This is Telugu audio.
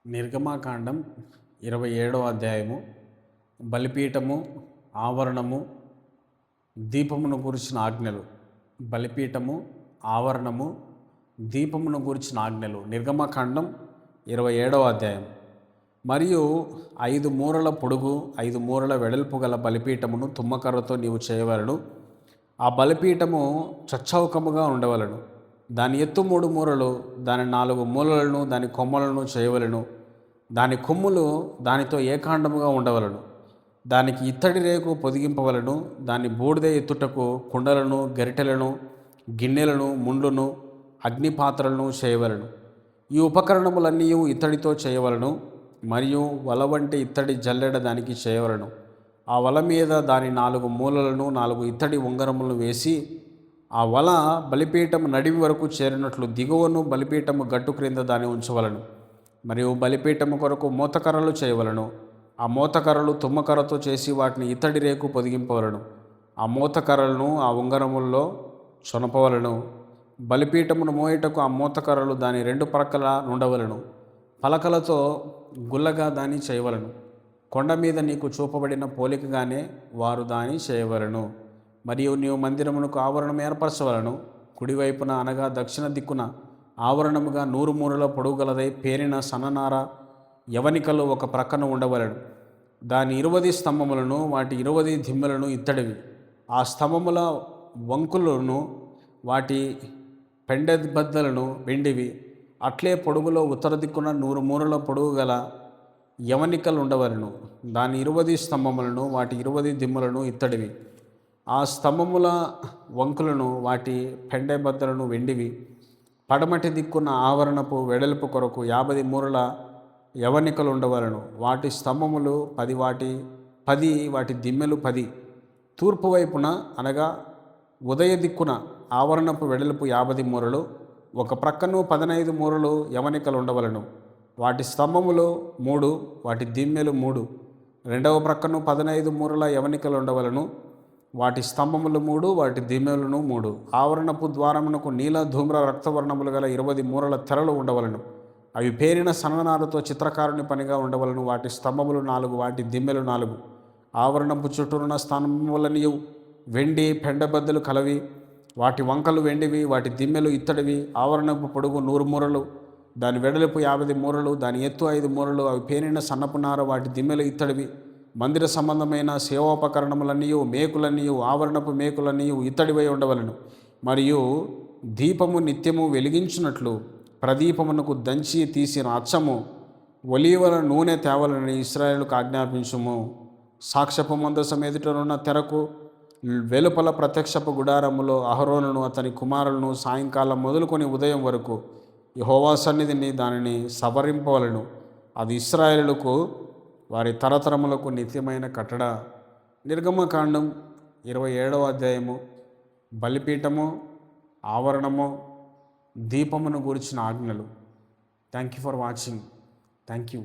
నిర్గమాకాండం 27వ అధ్యాయము. బలిపీఠము, ఆవరణము, దీపమును గురించిన ఆజ్ఞలు. బలిపీఠము, ఆవరణము, దీపమును గురించిన ఆజ్ఞలు. నిర్గమాకాండం 27వ అధ్యాయం. మరియు 5 మూరల పొడుగు 5 మూరల వెడల్పు గల బలిపీఠమును తుమ్మకర్రతో నీవు చేయవలను. ఆ బలిపీఠము చచ్చౌకముగా ఉండవలను. దాని ఎత్తు 3 మూరలు, దాని 4 మూలలను, దాని కొమ్మలను చేయవలను. దాని కొమ్ములు దానితో ఏకాండముగా ఉండవలను. దానికి ఇత్తడి రేకు పొదిగింపవలను. దాని బూడిద ఎత్తుటకు కుండలను, గరిటెలను, గిన్నెలను, ముండ్లను, అగ్నిపాత్రలను చేయవలను. ఈ ఉపకరణములన్నీ ఇత్తడితో చేయవలను. మరియు వల వంటి ఇత్తడి జల్లెడ దానికి చేయవలను. ఆ వల మీద దాని 4 మూలలను 4 ఇత్తడి ఉంగరములను వేసి ఆ వల బలిపీఠము నడిమి వరకు చేరినట్లు దిగువను బలిపీఠము గట్టు క్రింద దాన్ని ఉంచవలను. మరియు బలిపీఠము కొరకు మోతకర్రలు చేయవలను. ఆ మోతకర్రలు తుమ్మకర్రతో చేసి వాటిని ఇత్తడి రేకు పొదిగింపవలను. ఆ మోతకర్రలను ఆ ఉంగరముల్లో చొనపవలను. బలిపీఠమును మోయుటకు ఆ మోతకర్రలు దాని 2 ప్రక్కల నుండవలను. పలకలతో గుల్లగా దాన్ని చేయవలను. కొండ మీద నీకు చూపబడిన పోలికగానే వారు దాన్ని చేయవలను. మరియు నీవు మందిరమునకు ఆవరణం ఏర్పరచవలను. కుడివైపున అనగా దక్షిణ దిక్కున ఆవరణముగా 100 మూరల పొడవు గలదై పేరిన సన్ననార యవనికలు ఒక ప్రక్కన ఉండవలను. దాని 20 స్తంభములను వాటి 20 దిమ్మెలను ఇత్తడివి. ఆ స్తంభముల వంకులను వాటి పెండెబద్దలను వెండివి. అట్లే పొడుగులో ఉత్తర దిక్కున 100 మూరల పొడవు గల యవనికలు ఉండవలను. దాని 20 స్తంభములను వాటి 20 దిమ్మలను ఇత్తడివి. ఆ స్తంభముల వంకులను వాటి పెండెబద్దలను వెండివి. పడమటి దిక్కున్న ఆవరణపు వెడల్పు కొరకు 50 మూరల యవనికలు ఉండవలను. వాటి స్తంభములు 10 వాటి దిమ్మెలు 10. తూర్పు వైపున అనగా ఉదయ దిక్కున ఆవరణపు వెడల్పు 50 మూరలు. ఒక ప్రక్కను 15 మూరలు యవనికలు ఉండవలను. వాటి స్తంభములు 3, వాటి దిమ్మెలు 3. రెండవ ప్రక్కను 15 మూరల యవనికలు ఉండవలను. వాటి స్తంభములు 3, వాటి దిమ్మెలను 3. ఆవరణపు ద్వారమునకు నీల ధూమ్ర రక్తవర్ణములు గల 20 మూరల తెరలు ఉండవలను. అవి పేరిన సన్ననారతో చిత్రకారుని పనిగా ఉండవలను. వాటి స్తంభములు 4, వాటి దిమ్మెలు 4. ఆవరణపు చుట్టూరున్న స్తంభములనియు వెండి పెండబద్దలు కలవి. వాటి వంకలు వెండివి, వాటి దిమ్మెలు ఇత్తడివి. ఆవరణపు పొడుగు 100 మూరలు, దాని వెడల్పు 50 మూరలు, దాని ఎత్తు 5 మూరలు. అవి పేరిన సన్నపు నార, వాటి దిమ్మెలు ఇత్తడివి. మందిర సంబంధమైన సేవోపకరణములన్నీ మేకులన్నీ ఆవరణపు మేకులన్నీ ఇత్తడివై ఉండవలను. మరియు దీపము నిత్యము వెలిగించినట్లు ప్రదీపమునకు దంచి తీసిన అచ్చము ఒలీవల నూనె తేవలని ఇశ్రాయేలుకు ఆజ్ఞాపించుము. సాక్ష్యపు మందసం ఎదుటనున్న తెరకు వెలుపల ప్రత్యక్షపు గుడారములో అహరోనును అతని కుమారులను సాయంకాలం మొదలుకొని ఉదయం వరకు యెహోవా సన్నిధిని దానిని సవరింపవలను. అది ఇశ్రాయేలుకు వారి తరతరములకు నిత్యమైన కట్టడ. నిర్గమకాండం 27వ అధ్యాయము. బలిపీఠము, ఆవరణము, దీపమును గురించిన ఆజ్ఞలు. Thank you for watching. Thank you.